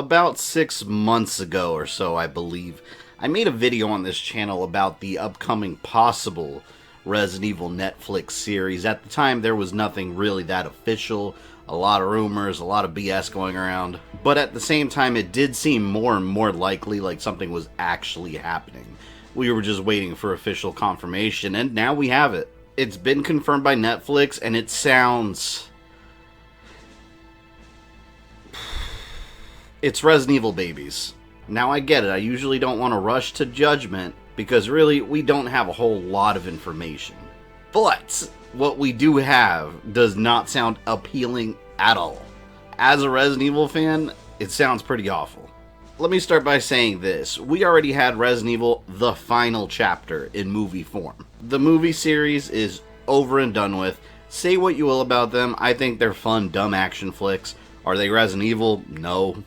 About 6 months ago or so, I believe, I made a video on this channel about the upcoming possible Resident Evil Netflix series. At the time, there was nothing really that official, a lot of rumors, a lot of BS going around, but at the same time, it did seem more and more likely like something was actually happening. We were just waiting for official confirmation, and now we have it. It's been confirmed by Netflix, and it sounds... It's Resident Evil babies. Now I get it, I usually don't want to rush to judgment, because really, we don't have a whole lot of information. But what we do have does not sound appealing at all. As a Resident Evil fan, it sounds pretty awful. Let me start by saying this. We already had Resident Evil The Final Chapter in movie form. The movie series is over and done with. Say what you will about them, I think they're fun, dumb action flicks. Are they Resident Evil? No.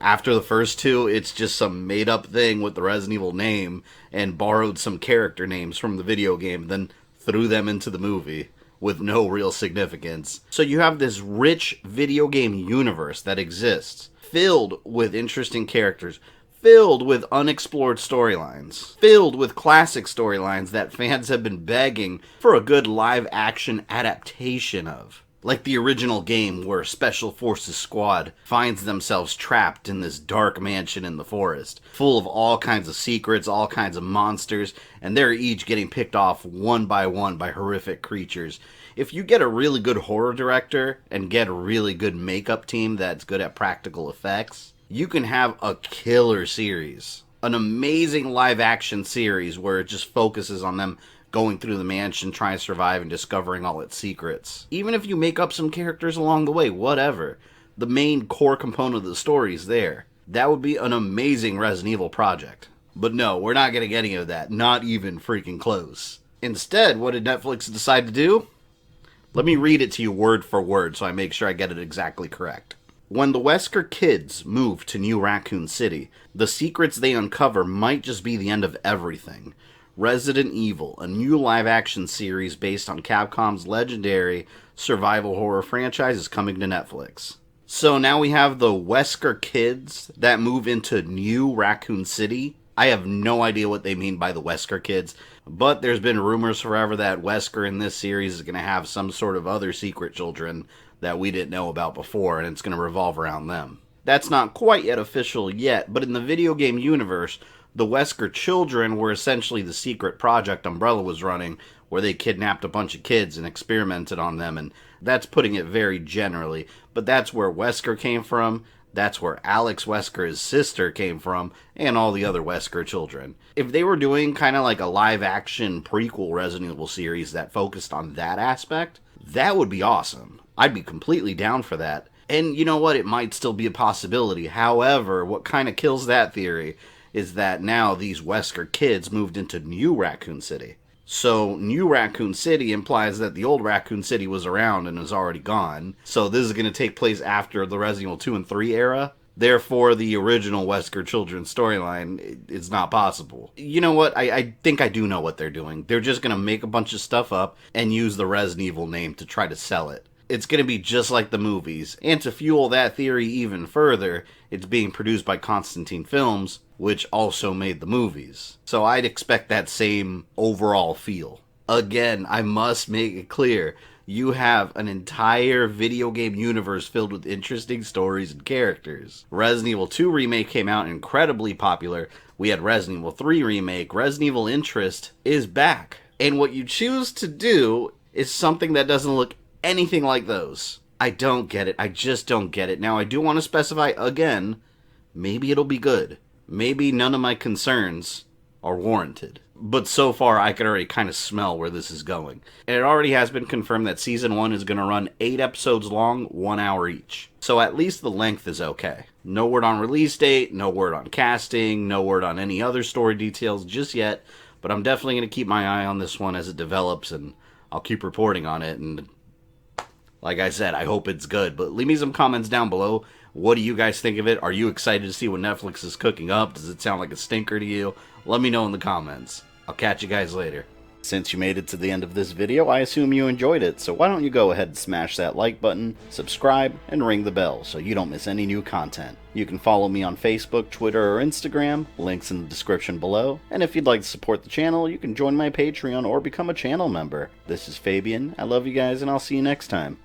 After the first two, it's just some made-up thing with the Resident Evil name and borrowed some character names from the video game, then threw them into the movie with no real significance. So you have this rich video game universe that exists, filled with interesting characters, filled with unexplored storylines, filled with classic storylines that fans have been begging for a good live-action adaptation of. Like the original game where Special Forces Squad finds themselves trapped in this dark mansion in the forest, full of all kinds of secrets, all kinds of monsters, and they're each getting picked off one by horrific creatures. If you get a really good horror director and get a really good makeup team that's good at practical effects, you can have a killer series. An amazing live-action series where it just focuses on them going through the mansion, trying to survive, and discovering all its secrets. Even if you make up some characters along the way, whatever. The main core component of the story is there. That would be an amazing Resident Evil project. But no, we're not getting any of that. Not even freaking close. Instead, what did Netflix decide to do? Let me read it to you word for word so I make sure I get it exactly correct. When the Wesker kids move to New Raccoon City, the secrets they uncover might just be the end of everything. Resident Evil, a new live-action series based on Capcom's legendary survival horror franchise, is coming to Netflix. So now we have the Wesker kids that move into New Raccoon City. I have no idea what they mean by the Wesker kids, but there's been rumors forever that Wesker in this series is going to have some sort of other secret children that we didn't know about before, and it's going to revolve around them. That's not quite yet official yet, but in the video game universe, the Wesker children were essentially the secret project Umbrella was running, where they kidnapped a bunch of kids and experimented on them, and that's putting it very generally. But that's where Wesker came from, that's where Alex Wesker's sister came from, and all the other Wesker children. If they were doing kind of like a live-action prequel Resident Evil series that focused on that aspect, that would be awesome. I'd be completely down for that. And you know what? It might still be a possibility. However, what kind of kills that theory is that now these Wesker kids moved into New Raccoon City. So New Raccoon City implies that the old Raccoon City was around and is already gone. So this is going to take place after the Resident Evil 2 and 3 era. Therefore, the original Wesker children's storyline is not possible. You know what? I think I do know what they're doing. They're just going to make a bunch of stuff up and use the Resident Evil name to try to sell it. It's going to be just like the movies. And to fuel that theory even further, it's being produced by Constantine Films, which also made the movies. So I'd expect that same overall feel. Again, I must make it clear, you have an entire video game universe filled with interesting stories and characters. Resident Evil 2 Remake came out incredibly popular. We had Resident Evil 3 Remake. Resident Evil interest is back. And what you choose to do is something that doesn't look anything like those. I don't get it. I just don't get it. Now, I do want to specify again, maybe it'll be good. Maybe none of my concerns are warranted. But so far, I can already kind of smell where this is going. And it already has been confirmed that Season 1 is going to run 8 episodes long, 1 hour each. So at least the length is okay. No word on release date, no word on casting, no word on any other story details just yet. But I'm definitely going to keep my eye on this one as it develops, and I'll keep reporting on it. And like I said, I hope it's good. But leave me some comments down below. What do you guys think of it? Are you excited to see what Netflix is cooking up? Does it sound like a stinker to you? Let me know in the comments. I'll catch you guys later. Since you made it to the end of this video, I assume you enjoyed it, so why don't you go ahead and smash that like button, subscribe, and ring the bell so you don't miss any new content. You can follow me on Facebook, Twitter, or Instagram, links in the description below, and if you'd like to support the channel, you can join my Patreon or become a channel member. This is Fabian, I love you guys, and I'll see you next time.